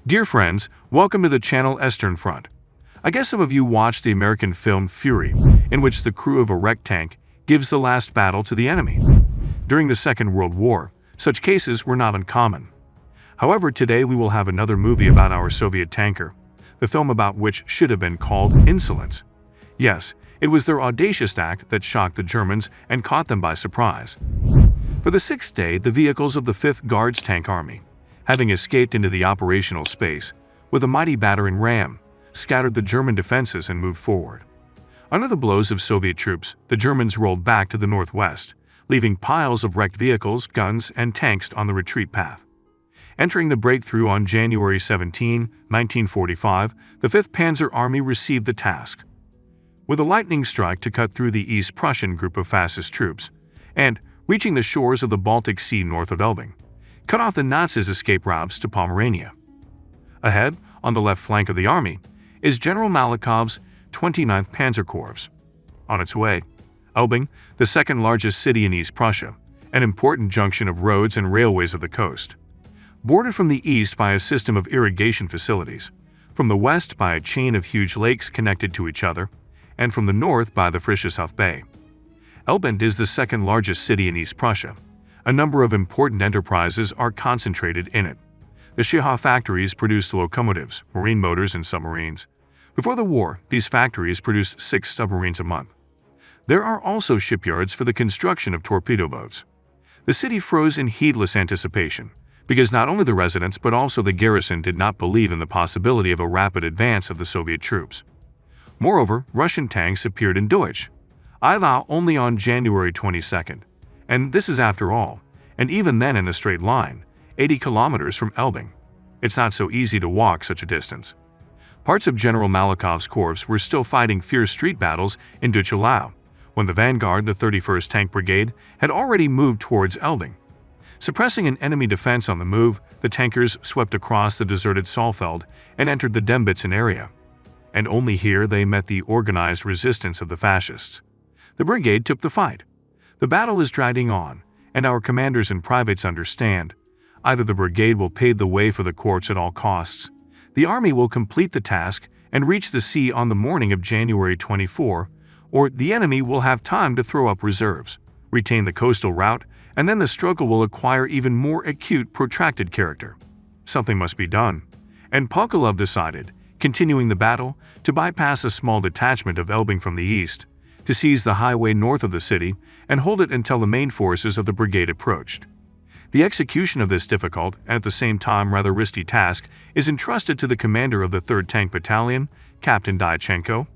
Dear friends, welcome to the channel Eastern Front. I guess some of you watched the American film Fury, in which the crew of a wrecked tank gives the last battle to the enemy. During the Second World War, such cases were not uncommon. However, today we will have another movie about our Soviet tanker, the film about which should have been called Insolence. Yes, it was their audacious act that shocked the Germans and caught them by surprise. For the sixth day, the vehicles of the 5th Guards Tank Army, having escaped into the operational space, with a mighty battering ram, scattered the German defenses and moved forward. Under the blows of Soviet troops, the Germans rolled back to the northwest, leaving piles of wrecked vehicles, guns, and tanks on the retreat path. Entering the breakthrough on January 17, 1945, the 5th Panzer Army received the task. With a lightning strike to cut through the East Prussian group of fascist troops, and, reaching the shores of the Baltic Sea north of Elbing, cut off the Nazis' escape routes to Pomerania. Ahead, on the left flank of the army, is General Malakov's 29th Panzer Corps. On its way, Elbing, the second largest city in East Prussia, an important junction of roads and railways of the coast, bordered from the east by a system of irrigation facilities, from the west by a chain of huge lakes connected to each other, and from the north by the Friedrichshafen Bay. Elbing is the second largest city in East Prussia. A number of important enterprises are concentrated in it. The Schiha factories produced locomotives, marine motors, and submarines. Before the war, these factories produced 6 submarines a month. There are also shipyards for the construction of torpedo boats. The city froze in heedless anticipation, because not only the residents but also the garrison did not believe in the possibility of a rapid advance of the Soviet troops. Moreover, Russian tanks appeared in Deutsch, Alov only on January 22nd. And this is after all, and even then in a straight line, 80 kilometers from Elbing. It's not so easy to walk such a distance. Parts of General Malakov's corps were still fighting fierce street battles in Duchalau, when the vanguard, the 31st Tank Brigade, had already moved towards Elbing. Suppressing an enemy defense on the move, the tankers swept across the deserted Saalfeld and entered the Dembitsen area. And only here they met the organized resistance of the fascists. The brigade took the fight. The battle is dragging on, and our commanders and privates understand. Either the brigade will pave the way for the corps at all costs, the army will complete the task and reach the sea on the morning of January 24, or the enemy will have time to throw up reserves, retain the coastal route, and then the struggle will acquire even more acute, protracted character. Something must be done, and Alov decided, continuing the battle, to bypass a small detachment of Elbing from the east, to seize the highway north of the city and hold it until the main forces of the brigade approached. The execution of this difficult and at the same time rather risky task is entrusted to the commander of the 3rd Tank Battalion, Captain Dyachenko.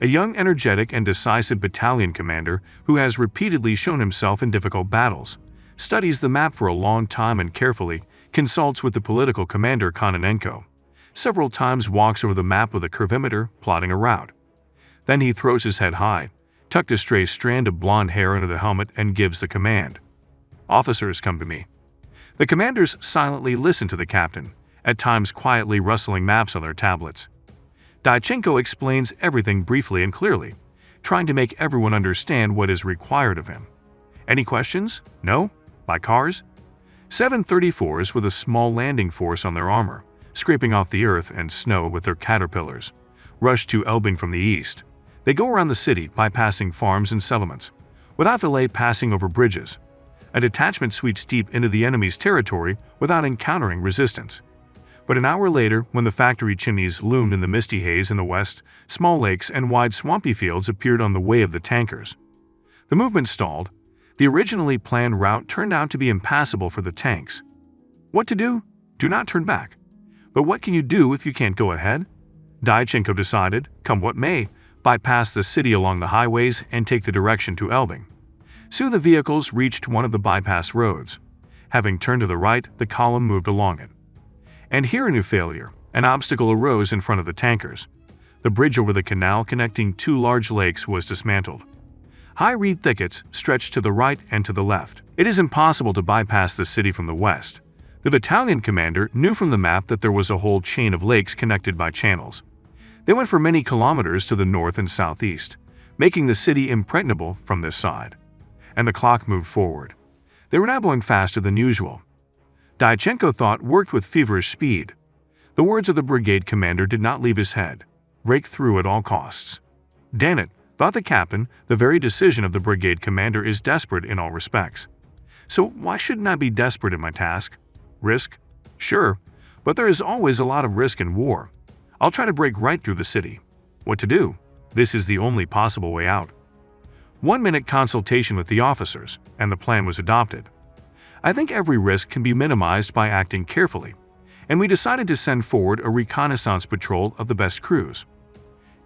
A young, energetic, and decisive battalion commander who has repeatedly shown himself in difficult battles, studies the map for a long time and carefully consults with the political commander Kononenko. Several times walks over the map with a curvimeter, plotting a route. Then he throws his head high, tucked a stray strand of blonde hair under the helmet, and gives the command. "Officers, come to me." The commanders silently listen to the captain, at times quietly rustling maps on their tablets. Dyachenko explains everything briefly and clearly, trying to make everyone understand what is required of him. Any questions? No? By cars? 734s with a small landing force on their armor, scraping off the earth and snow with their caterpillars, rush to Elbing from the east. They go around the city, bypassing farms and settlements, without delay passing over bridges. A detachment sweeps deep into the enemy's territory without encountering resistance. But an hour later, when the factory chimneys loomed in the misty haze in the west, small lakes and wide swampy fields appeared on the way of the tankers. The movement stalled. The originally planned route turned out to be impassable for the tanks. What to do? Do not turn back. But what can you do if you can't go ahead? Dyachenko decided, come what may, bypass the city along the highways and take the direction to Elbing. Soon the vehicles reached one of the bypass roads. Having turned to the right, the column moved along it. And here a new failure. An obstacle arose in front of the tankers. The bridge over the canal connecting 2 large lakes was dismantled. High reed thickets stretched to the right and to the left. It is impossible to bypass the city from the west. The battalion commander knew from the map that there was a whole chain of lakes connected by channels. They went for many kilometers to the north and southeast, making the city impregnable from this side. And the clock moved forward. They were now going faster than usual. Dyachenko thought worked with feverish speed. The words of the brigade commander did not leave his head. Break through at all costs. Damn it, thought the captain, the very decision of the brigade commander is desperate in all respects. So why shouldn't I be desperate in my task? Risk? Sure, but there is always a lot of risk in war. I'll try to break right through the city. What to do? This is the only possible way out. 1-minute consultation with the officers, and the plan was adopted. I think every risk can be minimized by acting carefully, and we decided to send forward a reconnaissance patrol of the best crews.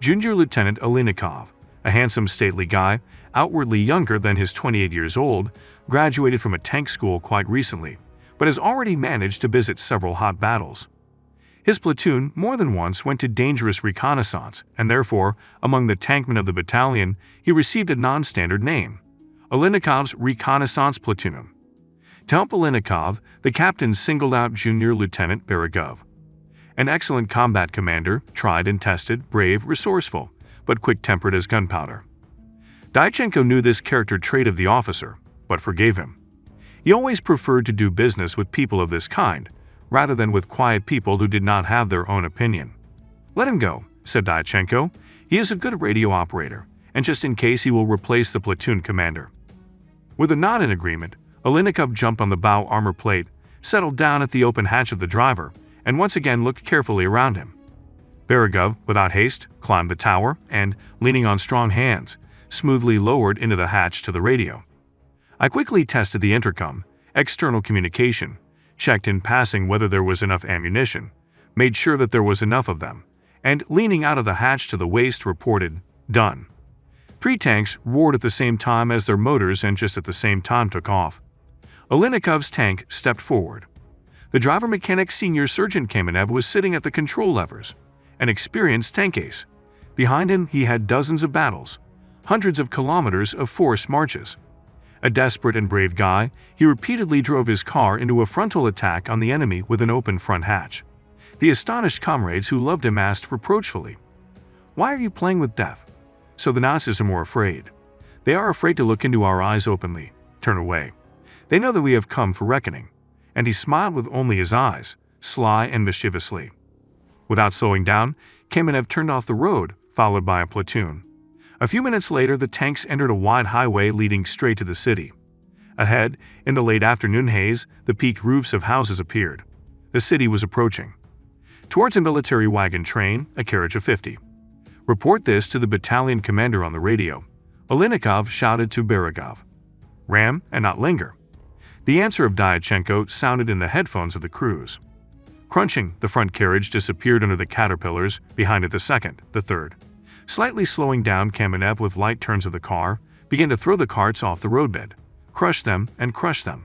Junior Lieutenant Olinikov, a handsome, stately guy, outwardly younger than his 28 years old, graduated from a tank school quite recently, but has already managed to visit several hot battles. His platoon more than once went to dangerous reconnaissance, and therefore, among the tankmen of the battalion, he received a non-standard name, Olinikov's Reconnaissance Platoon. To help Olinikov, the captain singled out Junior Lieutenant Beregov, an excellent combat commander, tried and tested, brave, resourceful, but quick-tempered as gunpowder. Dyachenko knew this character trait of the officer, but forgave him. He always preferred to do business with people of this kind, rather than with quiet people who did not have their own opinion. "Let him go," said Dyachenko. "He is a good radio operator, and just in case he will replace the platoon commander." With a nod in agreement, Olinikov jumped on the bow armor plate, settled down at the open hatch of the driver, and once again looked carefully around him. Beregov, without haste, climbed the tower and, leaning on strong hands, smoothly lowered into the hatch to the radio. I quickly tested the intercom, external communication, checked in passing whether there was enough ammunition, made sure that there was enough of them, and, leaning out of the hatch to the waist, reported, "Done." 3 tanks roared at the same time as their motors and just at the same time took off. Olinikov's tank stepped forward. The driver-mechanic senior Sergeant Kamenev was sitting at the control levers, an experienced tank ace. Behind him he had dozens of battles, hundreds of kilometers of forced marches. A desperate and brave guy, he repeatedly drove his car into a frontal attack on the enemy with an open front hatch. The astonished comrades who loved him asked reproachfully, "Why are you playing with death?" So the Nazis are more afraid. They are afraid to look into our eyes openly, turn away. They know that we have come for reckoning. And he smiled with only his eyes, sly and mischievously. Without slowing down, Kamenev turned off the road, followed by a platoon. A few minutes later, the tanks entered a wide highway leading straight to the city. Ahead, in the late afternoon haze, the peaked roofs of houses appeared. The city was approaching. Towards a military wagon train, a carriage of 50. "Report this to the battalion commander on the radio," Olinikov shouted to Beregov. "Ram and not linger." The answer of Dyachenko sounded in the headphones of the crews. Crunching, the front carriage disappeared under the caterpillars, behind it the second, the third. Slightly slowing down, Kamenev, with light turns of the car, began to throw the carts off the roadbed, crush them and crush them.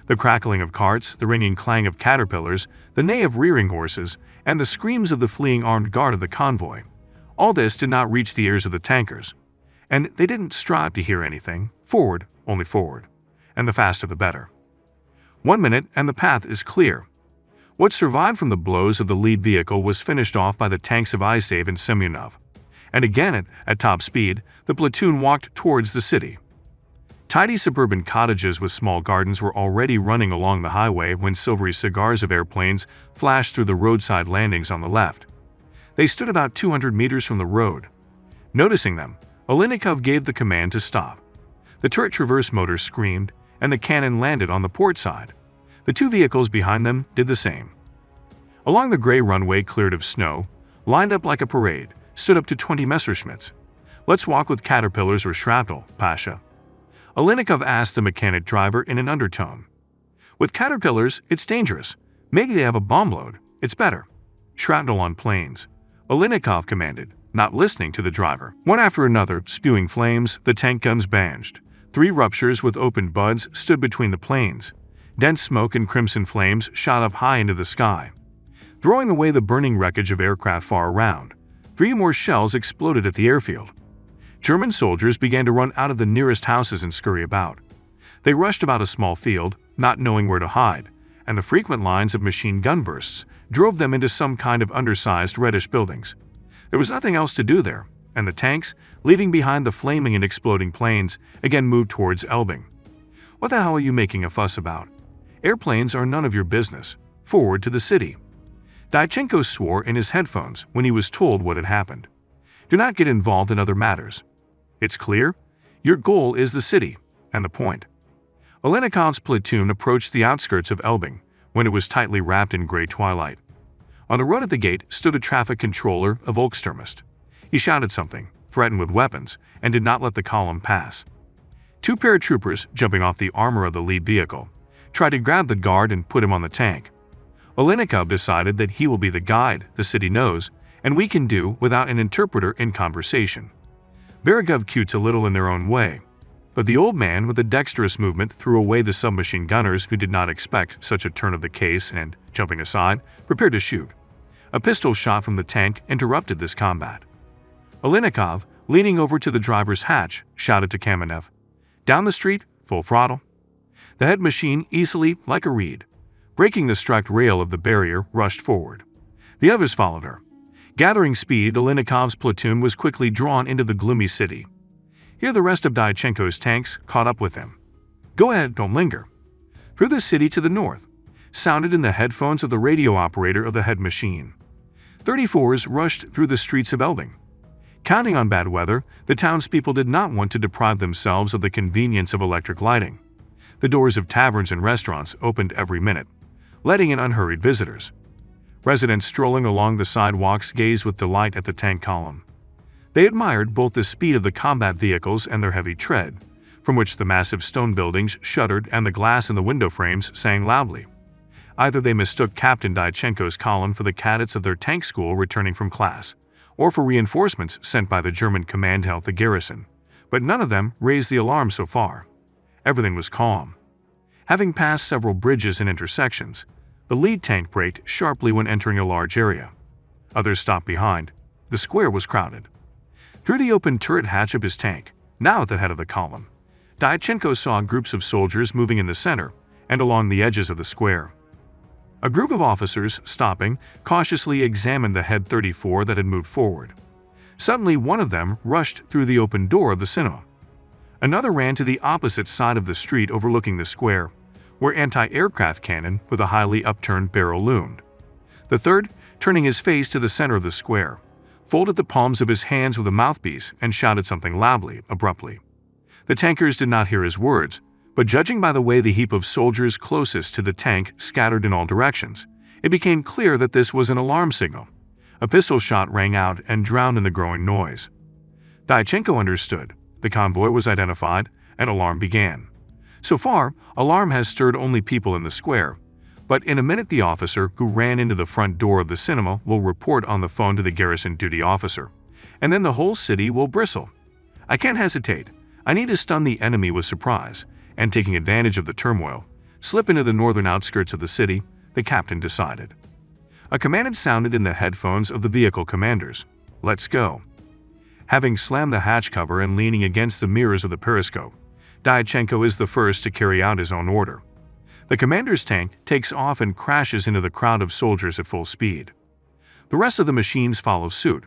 The crackling of carts, the ringing clang of caterpillars, the neigh of rearing horses, and the screams of the fleeing armed guard of the convoy. All this did not reach the ears of the tankers. And they didn't strive to hear anything. Forward, only forward. And the faster the better. 1 minute and the path is clear. What survived from the blows of the lead vehicle was finished off by the tanks of Isaev and Semyonov. And again at top speed, the platoon walked towards the city. Tidy suburban cottages with small gardens were already running along the highway when silvery cigars of airplanes flashed through the roadside landings on the left. They stood about 200 meters from the road. Noticing them, Olinikov gave the command to stop. The turret traverse motor screamed, and the cannon landed on the port side. The 2 vehicles behind them did the same. Along the gray runway cleared of snow, lined up like a parade, stood up to 20 Messerschmitts. "Let's walk with caterpillars or shrapnel, Pasha," Olinikov asked the mechanic driver in an undertone. "With caterpillars, it's dangerous. Maybe they have a bomb load. It's better. Shrapnel on planes," Olinikov commanded, not listening to the driver. One after another, spewing flames, the tank guns banged. 3 ruptures with opened buds stood between the planes. Dense smoke and crimson flames shot up high into the sky, throwing away the burning wreckage of aircraft far around. 3 more shells exploded at the airfield. German soldiers began to run out of the nearest houses and scurry about. They rushed about a small field, not knowing where to hide, and the frequent lines of machine gun bursts drove them into some kind of undersized reddish buildings. There was nothing else to do there, and the tanks, leaving behind the flaming and exploding planes, again moved towards Elbing. "What the hell are you making a fuss about? Airplanes are none of your business. Forward to the city." Dyachenko swore in his headphones when he was told what had happened. Do not get involved in other matters. It's clear? Your goal is the city, and the point. Olenikov's platoon approached the outskirts of Elbing when it was tightly wrapped in gray twilight. On the road at the gate stood a traffic controller of Volkssturmist. He shouted something, threatened with weapons, and did not let the column pass. Two paratroopers, jumping off the armor of the lead vehicle, tried to grab the guard and put him on the tank. Olenikov decided that he will be the guide the city knows, and we can do without an interpreter in conversation. Berigov cutes a little in their own way, but the old man with a dexterous movement threw away the submachine gunners who did not expect such a turn of the case and, jumping aside, prepared to shoot. A pistol shot from the tank interrupted this combat. Olenikov, leaning over to the driver's hatch, shouted to Kamenev, "Down the street, full throttle." The head machine, easily, like a reed, breaking the striped rail of the barrier, rushed forward. The others followed her. Gathering speed, Olenikov's platoon was quickly drawn into the gloomy city. Here the rest of Dyachenko's tanks caught up with him. "Go ahead, don't linger." Through the city to the north, sounded in the headphones of the radio operator of the head machine. 34s rushed through the streets of Elbing. Counting on bad weather, the townspeople did not want to deprive themselves of the convenience of electric lighting. The doors of taverns and restaurants opened every minute, letting in unhurried visitors. Residents strolling along the sidewalks gazed with delight at the tank column. They admired both the speed of the combat vehicles and their heavy tread, from which the massive stone buildings shuddered and the glass in the window frames sang loudly. Either they mistook Captain Dyachenko's column for the cadets of their tank school returning from class, or for reinforcements sent by the German command to help the garrison, but none of them raised the alarm so far. Everything was calm. Having passed several bridges and intersections, the lead tank braked sharply when entering a large area. Others stopped behind. The square was crowded. Through the open turret hatch of his tank, now at the head of the column, Dyachenko saw groups of soldiers moving in the center and along the edges of the square. A group of officers, stopping, cautiously examined the head 34 that had moved forward. Suddenly, one of them rushed through the open door of the cinema. Another ran to the opposite side of the street overlooking the square, where anti-aircraft cannon with a highly upturned barrel loomed. The third, turning his face to the center of the square, folded the palms of his hands with a mouthpiece and shouted something loudly, abruptly. The tankers did not hear his words, but judging by the way the heap of soldiers closest to the tank scattered in all directions, it became clear that this was an alarm signal. A pistol shot rang out and drowned in the growing noise. Dyachenko understood. The convoy was identified, and alarm began. So far, alarm has stirred only people in the square, but in a minute the officer who ran into the front door of the cinema will report on the phone to the garrison duty officer, and then the whole city will bristle. I can't hesitate. I need to stun the enemy with surprise, and taking advantage of the turmoil, slip into the northern outskirts of the city, the captain decided. A command had sounded in the headphones of the vehicle commanders. Let's go. Having slammed the hatch cover and leaning against the mirrors of the periscope, Dyachenko is the first to carry out his own order. The commander's tank takes off and crashes into the crowd of soldiers at full speed. The rest of the machines follow suit.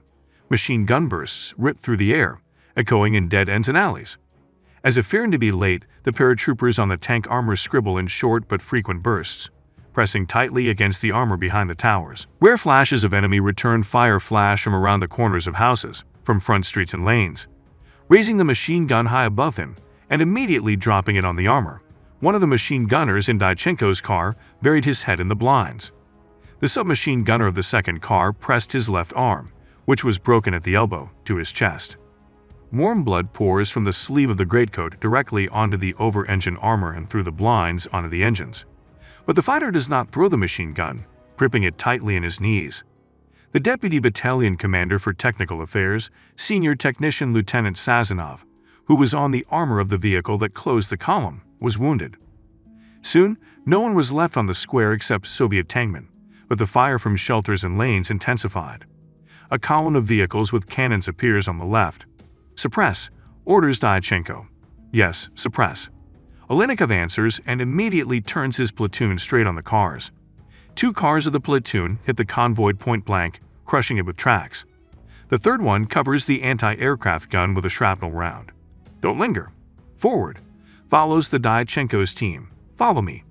Machine gun bursts rip through the air, echoing in dead ends and alleys. As if fearing to be late, the paratroopers on the tank armor scribble in short but frequent bursts, pressing tightly against the armor behind the towers. Rare flashes of enemy return fire flash from around the corners of houses, from front streets and lanes, raising the machine gun high above him and immediately dropping it on the armor. One of the machine gunners in Dyachenko's car buried his head in the blinds. The submachine gunner of the second car pressed his left arm, which was broken at the elbow, to his chest. Warm blood pours from the sleeve of the greatcoat directly onto the over-engine armor and through the blinds onto the engines. But the fighter does not throw the machine gun, gripping it tightly in his knees. The deputy battalion commander for technical affairs, senior technician Lieutenant Sazonov, who was on the armor of the vehicle that closed the column, was wounded. Soon, no one was left on the square except Soviet tankmen, but the fire from shelters and lanes intensified. A column of vehicles with cannons appears on the left. "Suppress," orders Dyachenko. "Yes, suppress." Olenikov answers and immediately turns his platoon straight on the cars. Two cars of the platoon hit the convoy point blank, crushing it with tracks. The third one covers the anti-aircraft gun with a shrapnel round. "Don't linger. Forward," follows the Dyachenko's team. "Follow me."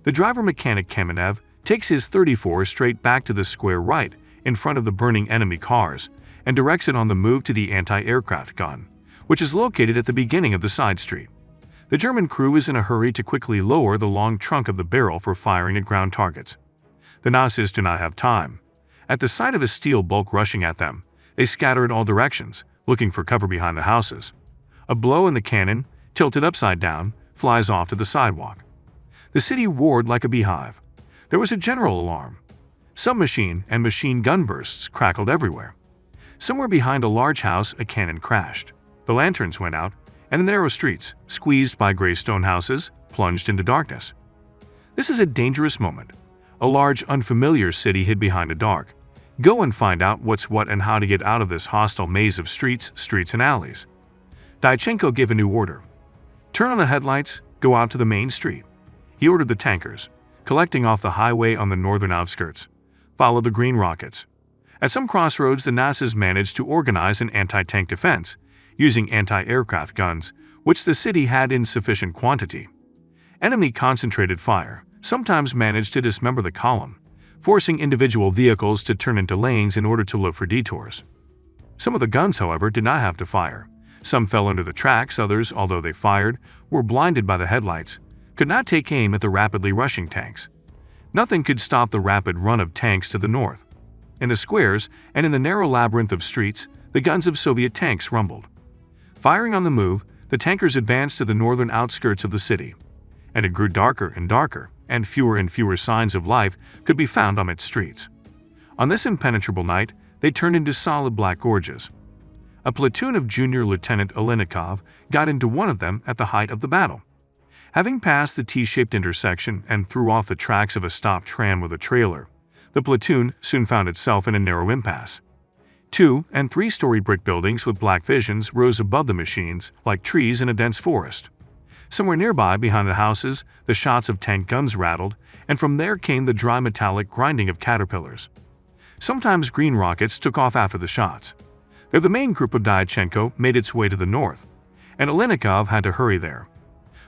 The driver mechanic Kamenev takes his 34 straight back to the square right in front of the burning enemy cars and directs it on the move to the anti-aircraft gun, which is located at the beginning of the side street. The German crew is in a hurry to quickly lower the long trunk of the barrel for firing at ground targets. The Nazis do not have time. At the sight of a steel bulk rushing at them, they scatter in all directions, looking for cover behind the houses. A blow in the cannon, tilted upside down, flies off to the sidewalk. The city roared like a beehive. There was a general alarm. Submachine and machine gun bursts crackled everywhere. Somewhere behind a large house, a cannon crashed. The lanterns went out, and the narrow streets, squeezed by gray stone houses, plunged into darkness. This is a dangerous moment. A large, unfamiliar city hid behind a dark. Go and find out what's what and how to get out of this hostile maze of streets, and alleys. Dyachenko gave a new order. Turn on the headlights, go out to the main street. He ordered the tankers, collecting off the highway on the northern outskirts. Follow the green rockets. At some crossroads, the Nazis managed to organize an anti-tank defense, using anti-aircraft guns, which the city had in sufficient quantity. Enemy concentrated fire sometimes managed to dismember the column, forcing individual vehicles to turn into lanes in order to look for detours. Some of the guns, however, did not have to fire. Some fell under the tracks, others, although they fired, were blinded by the headlights, could not take aim at the rapidly rushing tanks. Nothing could stop the rapid run of tanks to the north. In the squares and in the narrow labyrinth of streets, the guns of Soviet tanks rumbled. Firing on the move, the tankers advanced to the northern outskirts of the city, and it grew darker and darker, and fewer signs of life could be found on its streets. On this impenetrable night, they turned into solid black gorges. A platoon of Junior Lieutenant Olenikov got into one of them at the height of the battle. Having passed the T-shaped intersection and threw off the tracks of a stopped tram with a trailer, the platoon soon found itself in a narrow impasse. 2- and 3-story brick buildings with black visions rose above the machines like trees in a dense forest. Somewhere nearby, behind the houses, the shots of tank guns rattled, and from there came the dry metallic grinding of caterpillars. Sometimes green rockets took off after the shots. There the main group of Dyachenko made its way to the north, and Olenikov had to hurry there.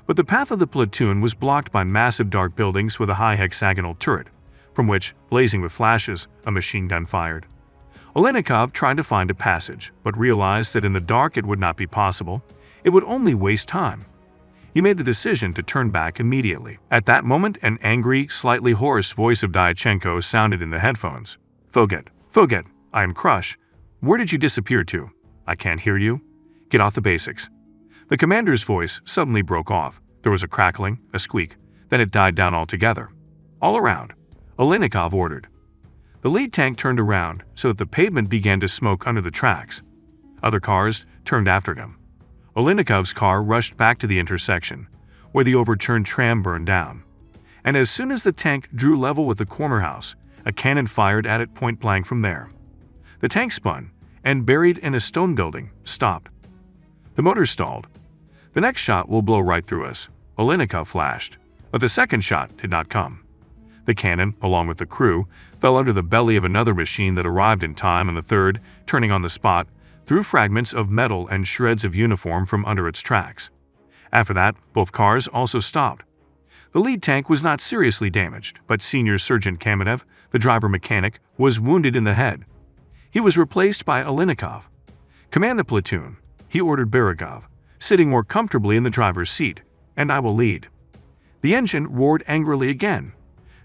But the path of the platoon was blocked by massive dark buildings with a high hexagonal turret, from which, blazing with flashes, a machine gun fired. Olenikov tried to find a passage, but realized that in the dark it would not be possible. It would only waste time. He made the decision to turn back immediately. At that moment, an angry, slightly hoarse voice of Dyachenko sounded in the headphones. Foget, I am Crush. Where did you disappear to? I can't hear you. Get off the basics." The commander's voice suddenly broke off. There was a crackling, a squeak, then it died down altogether. "All around," Olenikov ordered. The lead tank turned around so that the pavement began to smoke under the tracks. Other cars turned after him. Olenikov's car rushed back to the intersection, where the overturned tram burned down. And as soon as the tank drew level with the corner house, a cannon fired at it point blank from there. The tank spun, and buried in a stone building, stopped. The motor stalled. "The next shot will blow right through us," Olenikov flashed, but the second shot did not come. The cannon, along with the crew, fell under the belly of another machine that arrived in time, and the third, turning on the spot, threw fragments of metal and shreds of uniform from under its tracks. After that, both cars also stopped. The lead tank was not seriously damaged, but Senior Sergeant Kamenev, the driver-mechanic, was wounded in the head. He was replaced by Olenikov. "Command the platoon," he ordered Berigov, sitting more comfortably in the driver's seat, "and I will lead." The engine roared angrily again.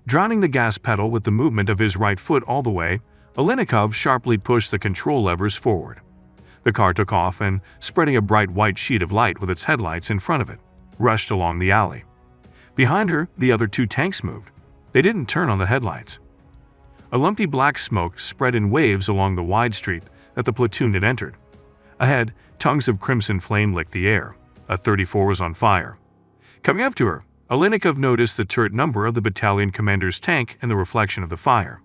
Drowning the gas pedal with the movement of his right foot all the way, Olenikov sharply pushed the control levers forward. The car took off and, spreading a bright white sheet of light with its headlights in front of it, rushed along the alley. Behind her, the other two tanks moved. They didn't turn on the headlights. A lumpy black smoke spread in waves along the wide street that the platoon had entered. Ahead, tongues of crimson flame licked the air. A 34 was on fire. Coming up to her, Olenikov noticed the turret number of the battalion commander's tank in the reflection of the fire.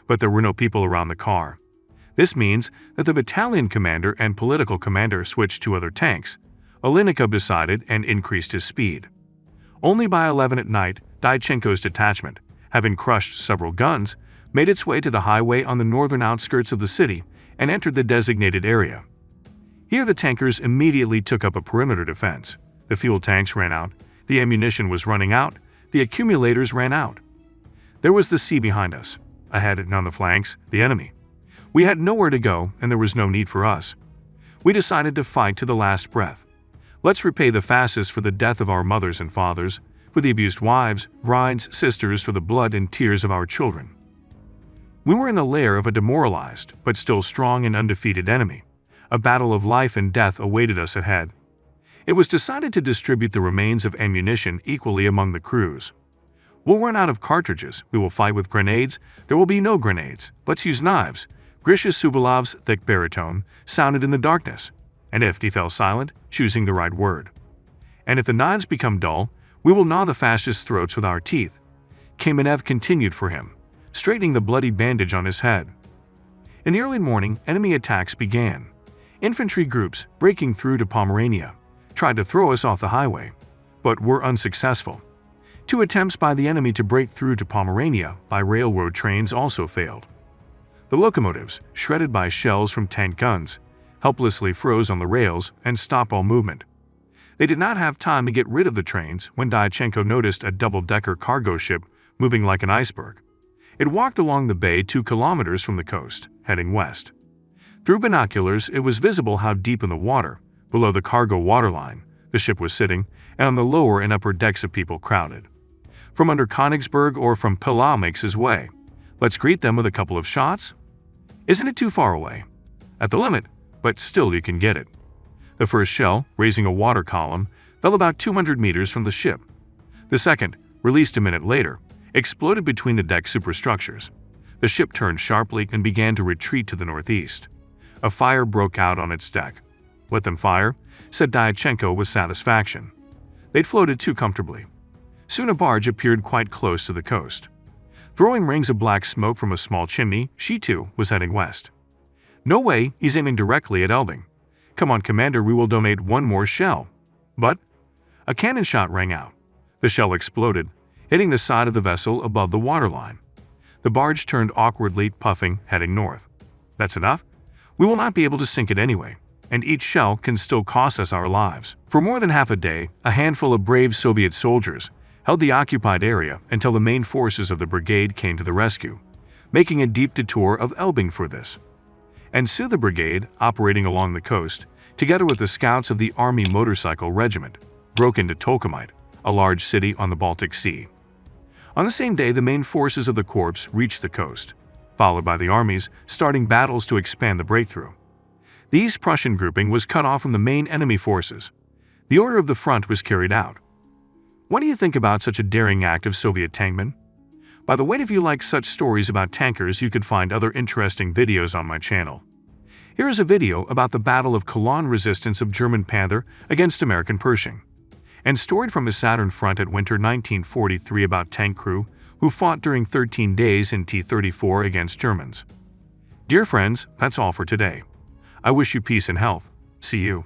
But there were no people around the car. This means that the battalion commander and political commander switched to other tanks. Olenikov decided and increased his speed. Only by 11 at night, Dyachenko's detachment, having crushed several guns, made its way to the highway on the northern outskirts of the city and entered the designated area. Here the tankers immediately took up a perimeter defense. The fuel tanks ran out, the ammunition was running out, the accumulators ran out. There was the sea behind us. Ahead and on the flanks, the enemy. We had nowhere to go, and there was no need for us. We decided to fight to the last breath. Let's repay the fascists for the death of our mothers and fathers, for the abused wives, brides, sisters, for the blood and tears of our children. We were in the lair of a demoralized, but still strong and undefeated enemy. A battle of life and death awaited us ahead. It was decided to distribute the remains of ammunition equally among the crews. We'll run out of cartridges. We will fight with grenades. There will be no grenades. Let's use knives. Grisha Suvalov's thick baritone sounded in the darkness, and if he fell silent, choosing the right word. And if the knives become dull, we will gnaw the fascists' throats with our teeth. Kamenev continued for him, straightening the bloody bandage on his head. In the early morning, enemy attacks began. Infantry groups, breaking through to Pomerania, tried to throw us off the highway, but were unsuccessful. 2 attempts by the enemy to break through to Pomerania by railroad trains also failed. The locomotives, shredded by shells from tank guns, helplessly froze on the rails and stopped all movement. They did not have time to get rid of the trains when Dyachenko noticed a double-decker cargo ship moving like an iceberg. It walked along the bay 2 kilometers from the coast, heading west. Through binoculars, it was visible how deep in the water, below the cargo waterline, the ship was sitting, and on the lower and upper decks of people crowded. From under Königsberg or from Pilau makes his way. Let's greet them with a couple of shots? Isn't it too far away? At the limit, but still you can get it. The first shell, raising a water column, fell about 200 meters from the ship. The second, released a minute later, exploded between the deck superstructures. The ship turned sharply and began to retreat to the northeast. A fire broke out on its deck. "Let them fire," said Dyachenko with satisfaction. They'd floated too comfortably. Soon a barge appeared quite close to the coast. Throwing rings of black smoke from a small chimney, she too was heading west. "No way, he's aiming directly at Elbing. Come on, Commander, we will donate 1 more shell." But a cannon shot rang out. The shell exploded, hitting the side of the vessel above the waterline. The barge turned awkwardly, puffing, heading north. "That's enough? We will not be able to sink it anyway, and each shell can still cost us our lives." For more than half a day, a handful of brave Soviet soldiers held the occupied area until the main forces of the brigade came to the rescue, making a deep detour of Elbing for this. And so the brigade, operating along the coast, together with the scouts of the Army Motorcycle Regiment, broke into Tolkomite, a large city on the Baltic Sea. On the same day, the main forces of the corps reached the coast, followed by the armies, starting battles to expand the breakthrough. The East Prussian grouping was cut off from the main enemy forces. The order of the front was carried out. What do you think about such a daring act of Soviet tankmen? By the way, if you like such stories about tankers, you could find other interesting videos on my channel. Here is a video about the Battle of Cologne, resistance of German Panther against American Pershing, and storied from his Saturn front at winter 1943 about tank crew who fought during 13 days in T-34 against Germans. Dear friends, that's all for today. I wish you peace and health. See you.